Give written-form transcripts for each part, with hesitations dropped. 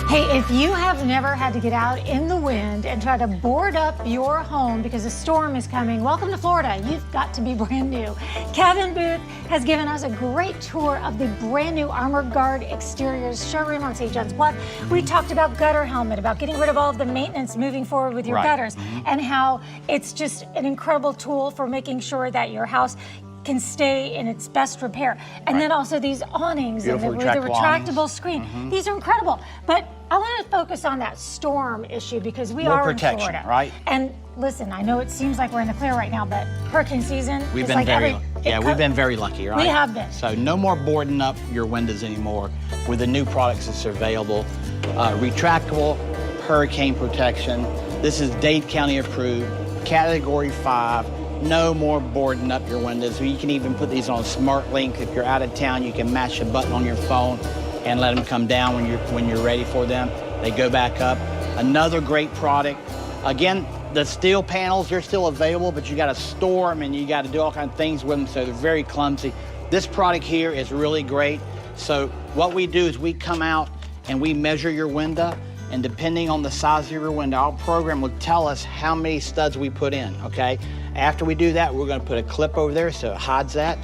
Hey, if you have never had to get out in the wind and try to board up your home because a storm is coming, welcome to Florida. You've got to be brand new. Kevin Booth has given us a great tour of the brand new Armor Guard Exteriors showroom on St. John's Bluff. We talked about gutter helmet, about getting rid of all of the maintenance moving forward with your gutters, and how it's just an incredible tool for making sure that your house can stay in its best repair. And then also these awnings and with the retractable screen. These are incredible. But I want to focus on that storm issue because we are in Florida. Right? And listen, I know it seems like we're in the clear right now, but hurricane season, we've been we've been very lucky, right? We have been. So no more boarding up your windows anymore with the new products that's available. Retractable hurricane protection. This is Dade County approved, Category 5. No more boarding up your windows. You can even put these on Smart Link. If you're out of town, you can mash a button on your phone and let them come down when you're ready for them. They go back up. Another great product. Again, the steel panels, they're still available, but you got to store them and you got to do all kinds of things with them, so they're very clumsy. This product here is really great. So what we do is we come out and we measure your window, and depending on the size of your window, our program will tell us how many studs we put in, okay? After we do that, we're gonna put a clip over there so it hides that.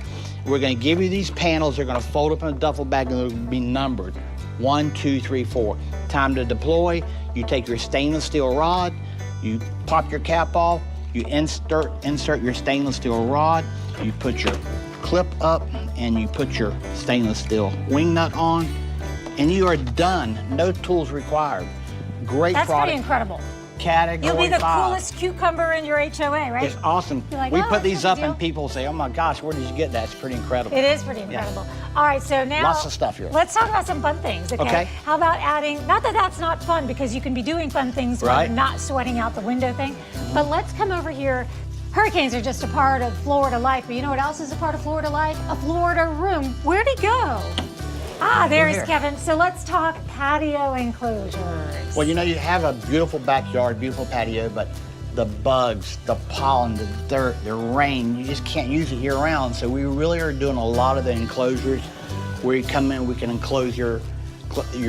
We're gonna give you these panels. They're gonna fold up in a duffel bag and they'll be numbered. 1, 2, 3, 4. Time to deploy. You take your stainless steel rod, you pop your cap off, you insert your stainless steel rod, you put your clip up, and you put your stainless steel wing nut on, and you are done. No tools required. Great product. That's pretty incredible. Category 5. You'll be the coolest cucumber in your HOA, right? It's awesome. Like, we put these up and people say, oh my gosh, where did you get that? It's pretty incredible. It is pretty incredible. Yeah. All right, so now lots of stuff here. Let's talk about some fun things, okay? How about adding, not that that's not fun because you can be doing fun things while not sweating out the window thing, but let's come over here. Hurricanes are just a part of Florida life, but you know what else is a part of Florida life? A Florida room. Where'd he go? Ah, there's Kevin. So let's talk patio enclosures. Well, you know, you have a beautiful backyard, beautiful patio, but the bugs, the pollen, the dirt, the rain, you just can't use it year-round. So we really are doing a lot of the enclosures where you come in, we can enclose your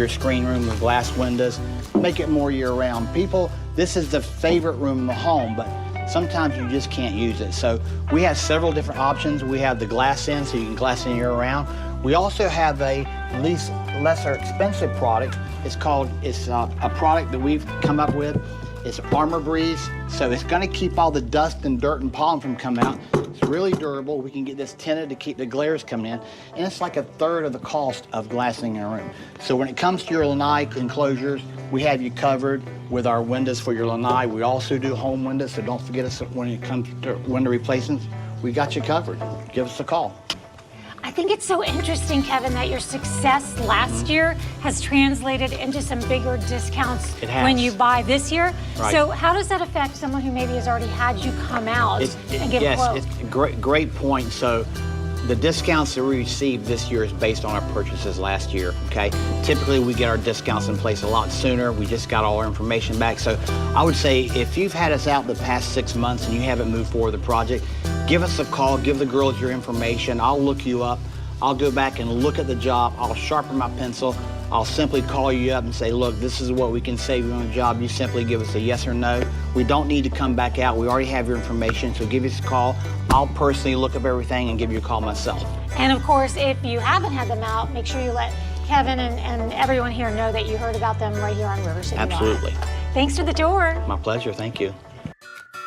screen room with glass windows, make it more year-round. People, this is the favorite room in the home, but sometimes you just can't use it. So we have several different options. We have the glass in, so you can glass in year-round. We also have a lesser expensive product. It's a product that we've come up with. It's Armor Breeze, so it's gonna keep all the dust and dirt and pollen from coming out. It's really durable. We can get this tinted to keep the glares coming in, and it's like 1/3 of the cost of glassing in a room. So when it comes to your lanai enclosures, we have you covered with our windows for your lanai. We also do home windows, so don't forget us when it comes to window replacements. We got you covered. Give us a call. I think it's so interesting, Kevin, that your success last year has translated into some bigger discounts when you buy this year. Right. So how does that affect someone who maybe has already had you come out and give a quote? Yes, it's a great point. So the discounts that we received this year is based on our purchases last year, okay? Typically, we get our discounts in place a lot sooner. We just got all our information back. So I would say if you've had us out the past 6 months and you haven't moved forward with the project, give us a call, give the girls your information. I'll look you up. I'll go back and look at the job. I'll sharpen my pencil. I'll simply call you up and say, look, this is what we can save you on the job. You simply give us a yes or no. We don't need to come back out. We already have your information, so give us a call. I'll personally look up everything and give you a call myself. And of course, if you haven't had them out, make sure you let Kevin and everyone here know that you heard about them right here on River City Live. Absolutely. Thanks for the tour. My pleasure, thank you.